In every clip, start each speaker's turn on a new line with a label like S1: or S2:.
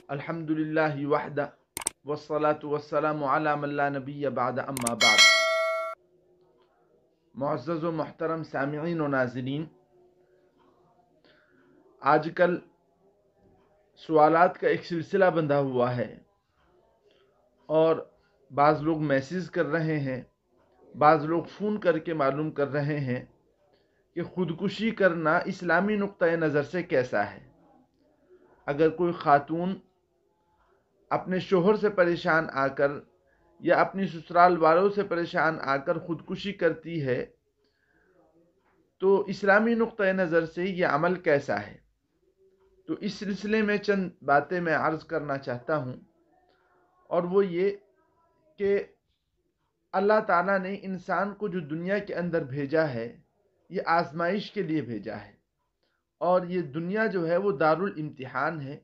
S1: الحمدللہ وحدہ والصلاة والسلام علی من لا نبی بعد اما بعد۔ معزز و محترم سامعین و ناظرین، آج کل سوالات کا ایک سلسلہ بندھا ہوا ہے اور بعض لوگ میسیج کر رہے ہیں، بعض لوگ فون کر کے معلوم کر رہے ہیں کہ خودکشی کرنا اسلامی نقطۂ نظر سے کیسا ہے۔ اگر کوئی خاتون اپنے شوہر سے پریشان آ کر یا اپنی سسرال والوں سے پریشان آ کر خودکشی کرتی ہے تو اسلامی نقطۂ نظر سے یہ عمل کیسا ہے؟ تو اس سلسلے میں چند باتیں میں عرض کرنا چاہتا ہوں، اور وہ یہ کہ اللہ تعالیٰ نے انسان کو جو دنیا کے اندر بھیجا ہے یہ آزمائش کے لیے بھیجا ہے، اور یہ دنیا جو ہے وہ دارالامتحان ہے۔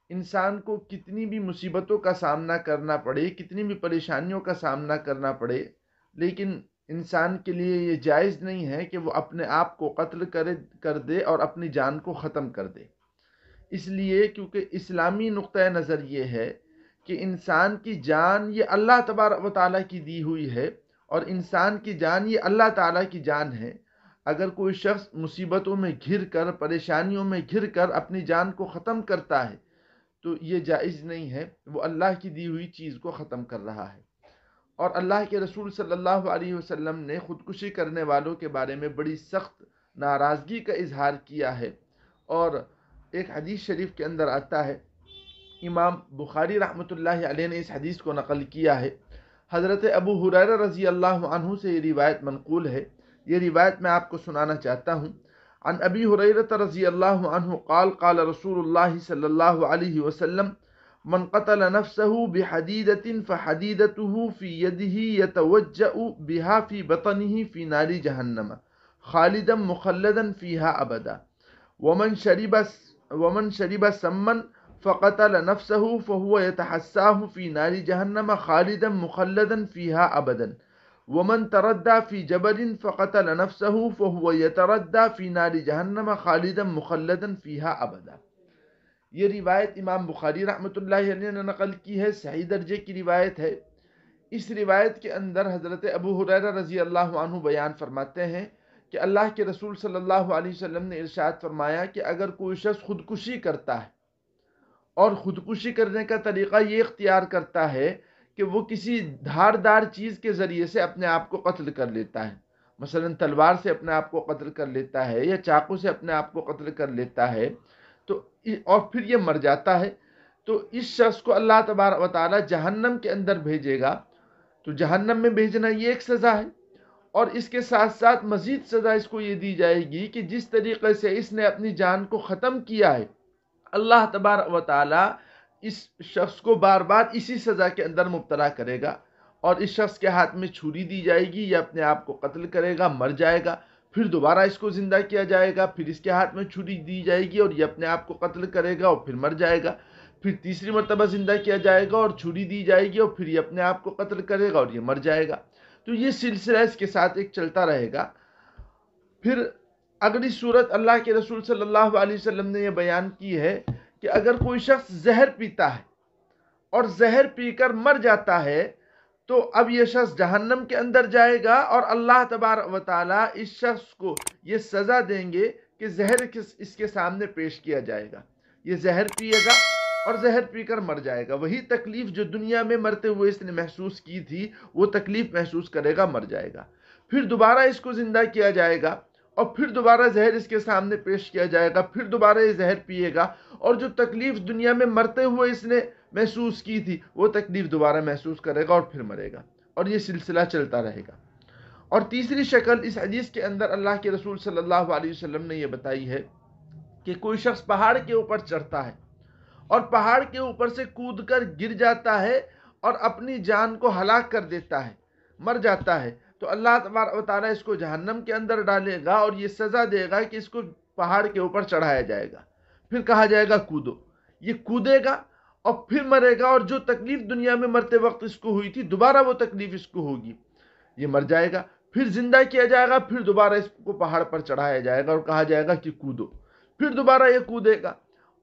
S1: انسان کو کتنی بھی مصیبتوں کا سامنا کرنا پڑے، کتنی بھی پریشانیوں کا سامنا کرنا پڑے، لیکن انسان کے لیے یہ جائز نہیں ہے کہ وہ اپنے آپ کو قتل کر دے اور اپنی جان کو ختم کر دے۔ اس لیے کیونکہ اسلامی نقطۂ نظر یہ ہے کہ انسان کی جان یہ اللہ تبارک و تعالیٰ کی دی ہوئی ہے، اور انسان کی جان یہ اللہ تعالیٰ کی جان ہے۔ اگر کوئی شخص مصیبتوں میں گھر کر، پریشانیوں میں گھر کر اپنی جان کو ختم کرتا ہے تو یہ جائز نہیں ہے، وہ اللہ کی دی ہوئی چیز کو ختم کر رہا ہے۔ اور اللہ کے رسول صلی اللہ علیہ وسلم نے خودکشی کرنے والوں کے بارے میں بڑی سخت ناراضگی کا اظہار کیا ہے، اور ایک حدیث شریف کے اندر آتا ہے، امام بخاری رحمۃ اللہ علیہ نے اس حدیث کو نقل کیا ہے، حضرت ابو ہریرہ رضی اللہ عنہ سے یہ روایت منقول ہے۔ یہ روایت میں آپ کو سنانا چاہتا ہوں۔ عن ابی ہریرہ رضی اللہ عنہ قال قال رسول اللہ صلی اللہ علیہ وسلم من قتل نفسه بحدیدة فحدیدته في يده يتوجأ بها في بطنه في نار جہنم خالدا مخلدا فيها ابدا ومن شرب سما فقتل نفسه فهو يتحساه في نار جہنم خالدا مخلدا فيها ابدا ومن تردى في جبل فقتل نفسه فهو يتردى في نار جہنم خالدا مخلدا فيها ابدا۔ یہ روایت امام بخاری رحمۃ اللہ علیہ نے نقل کی ہے، صحیح درجے کی روایت ہے۔ اس روایت کے اندر حضرت ابو ہریرہ رضی اللہ عنہ بیان فرماتے ہیں کہ اللہ کے رسول صلی اللہ علیہ وسلم نے ارشاد فرمایا کہ اگر کوئی شخص خودکشی کرتا ہے اور خودکشی کرنے کا طریقہ یہ اختیار کرتا ہے کہ وہ کسی دھاردار چیز کے ذریعے سے اپنے آپ کو قتل کر لیتا ہے، مثلا تلوار سے اپنے آپ کو قتل کر لیتا ہے یا چاقو سے اپنے آپ کو قتل کر لیتا ہے تو اور پھر یہ مر جاتا ہے، تو اس شخص کو اللہ تبارک و تعالی جہنم کے اندر بھیجے گا۔ تو جہنم میں بھیجنا یہ ایک سزا ہے، اور اس کے ساتھ ساتھ مزید سزا اس کو یہ دی جائے گی کہ جس طریقے سے اس نے اپنی جان کو ختم کیا ہے، اللہ تبارک و تعالی اس شخص کو بار بار اسی سزا کے اندر مبتلا کرے گا، اور اس شخص کے ہاتھ میں چھری دی جائے گی، یہ اپنے آپ کو قتل کرے گا، مر جائے گا، پھر دوبارہ اس کو زندہ کیا جائے گا، پھر اس کے ہاتھ میں چھری دی جائے گی اور یہ اپنے آپ کو قتل کرے گا اور پھر مر جائے گا، پھر تیسری مرتبہ زندہ کیا جائے گا اور چھری دی جائے گی اور پھر یہ اپنے آپ کو قتل کرے گا اور یہ مر جائے گا۔ تو یہ سلسلہ اس کے ساتھ ایک چلتا رہے گا۔ پھر اگلی صورت اللہ کے رسول صلی اللہ علیہ وسلم نے یہ بیان کی ہے کہ اگر کوئی شخص زہر پیتا ہے اور زہر پی کر مر جاتا ہے تو اب یہ شخص جہنم کے اندر جائے گا، اور اللہ تبارک و تعالیٰ اس شخص کو یہ سزا دیں گے کہ زہر اس کے سامنے پیش کیا جائے گا، یہ زہر پیے گا اور زہر پی کر مر جائے گا، وہی تکلیف جو دنیا میں مرتے ہوئے اس نے محسوس کی تھی وہ تکلیف محسوس کرے گا، مر جائے گا، پھر دوبارہ اس کو زندہ کیا جائے گا اور پھر دوبارہ زہر اس کے سامنے پیش کیا جائے گا، پھر دوبارہ یہ زہر پیے گا، اور جو تکلیف دنیا میں مرتے ہوئے اس نے محسوس کی تھی وہ تکلیف دوبارہ محسوس کرے گا اور پھر مرے گا، اور یہ سلسلہ چلتا رہے گا۔ اور تیسری شکل اس حدیث کے اندر اللہ کے رسول صلی اللہ علیہ وسلم نے یہ بتائی ہے کہ کوئی شخص پہاڑ کے اوپر چڑھتا ہے اور پہاڑ کے اوپر سے کود کر گر جاتا ہے اور اپنی جان کو ہلاک کر دیتا ہے، مر جاتا ہے، تو اللہ تبارک و تعالیٰ اس کو جہنم کے اندر ڈالے گا اور یہ سزا دے گا کہ اس کو پہاڑ کے اوپر چڑھایا جائے گا، پھر کہا جائے گا کودو، یہ کودے گا اور پھر مرے گا، اور جو تکلیف دنیا میں مرتے وقت اس کو ہوئی تھی دوبارہ وہ تکلیف اس کو ہوگی، یہ مر جائے گا، پھر زندہ کیا جائے گا، پھر دوبارہ اس کو پہاڑ پر چڑھایا جائے گا اور کہا جائے گا کہ کودو، پھر دوبارہ یہ کودے گا،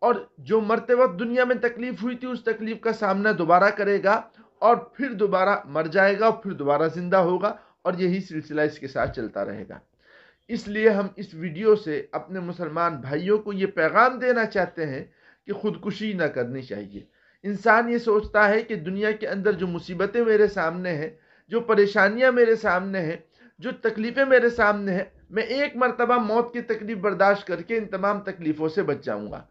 S1: اور جو مرتے وقت دنیا میں تکلیف ہوئی تھی اس تکلیف کا سامنا دوبارہ کرے گا، اور پھر دوبارہ مر جائے گا، اور پھر دوبارہ زندہ ہوگا، اور یہی سلسلہ اس کے ساتھ چلتا رہے گا۔ اس لیے ہم اس ویڈیو سے اپنے مسلمان بھائیوں کو یہ پیغام دینا چاہتے ہیں کہ خودکشی نہ کرنی چاہیے۔ انسان یہ سوچتا ہے کہ دنیا کے اندر جو مصیبتیں میرے سامنے ہیں، جو پریشانیاں میرے سامنے ہیں، جو تکلیفیں میرے سامنے ہیں، میں ایک مرتبہ موت کی تکلیف برداشت کر کے ان تمام تکلیفوں سے بچ جاؤں گا۔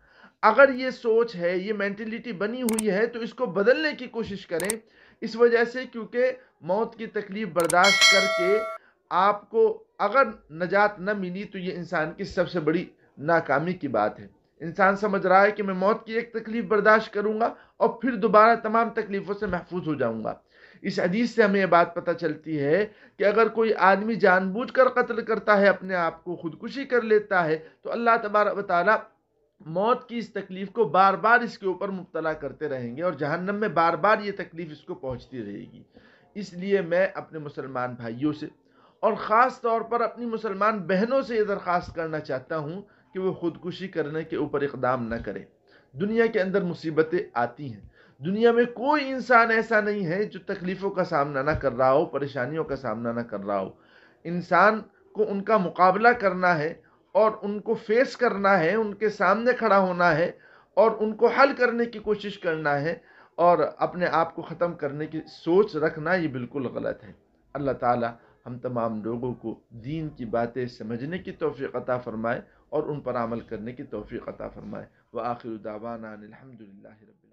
S1: اگر یہ سوچ ہے، یہ مینٹلٹی بنی ہوئی ہے، تو اس کو بدلنے کی کوشش کریں۔ اس وجہ سے کیونکہ موت کی تکلیف برداشت کر کے آپ کو اگر نجات نہ ملی تو یہ انسان کی سب سے بڑی ناکامی کی بات ہے۔ انسان سمجھ رہا ہے کہ میں موت کی ایک تکلیف برداشت کروں گا اور پھر دوبارہ تمام تکلیفوں سے محفوظ ہو جاؤں گا۔ اس حدیث سے ہمیں یہ بات پتہ چلتی ہے کہ اگر کوئی آدمی جان بوجھ کر قتل کرتا ہے، اپنے آپ کو خودکشی کر لیتا ہے، تو اللہ تبارک و تعالی موت کی اس تکلیف کو بار بار اس کے اوپر مبتلا کرتے رہیں گے، اور جہنم میں بار بار یہ تکلیف اس کو پہنچتی رہے گی۔ اس لیے میں اپنے مسلمان بھائیوں سے اور خاص طور پر اپنی مسلمان بہنوں سے یہ درخواست کرنا چاہتا ہوں کہ وہ خودکشی کرنے کے اوپر اقدام نہ کریں۔ دنیا کے اندر مصیبتیں آتی ہیں، دنیا میں کوئی انسان ایسا نہیں ہے جو تکلیفوں کا سامنا نہ کر رہا ہو، پریشانیوں کا سامنا نہ کر رہا ہو۔ انسان کو ان کا مقابلہ کرنا ہے اور ان کو فیس کرنا ہے، ان کے سامنے کھڑا ہونا ہے اور ان کو حل کرنے کی کوشش کرنا ہے، اور اپنے آپ کو ختم کرنے کی سوچ رکھنا یہ بالکل غلط ہے۔ اللہ تعالی ہم تمام لوگوں کو دین کی باتیں سمجھنے کی توفیق عطا فرمائے اور ان پر عمل کرنے کی توفیق عطا فرمائے۔ وآخر دعوانا الحمدللہ رب العالمین۔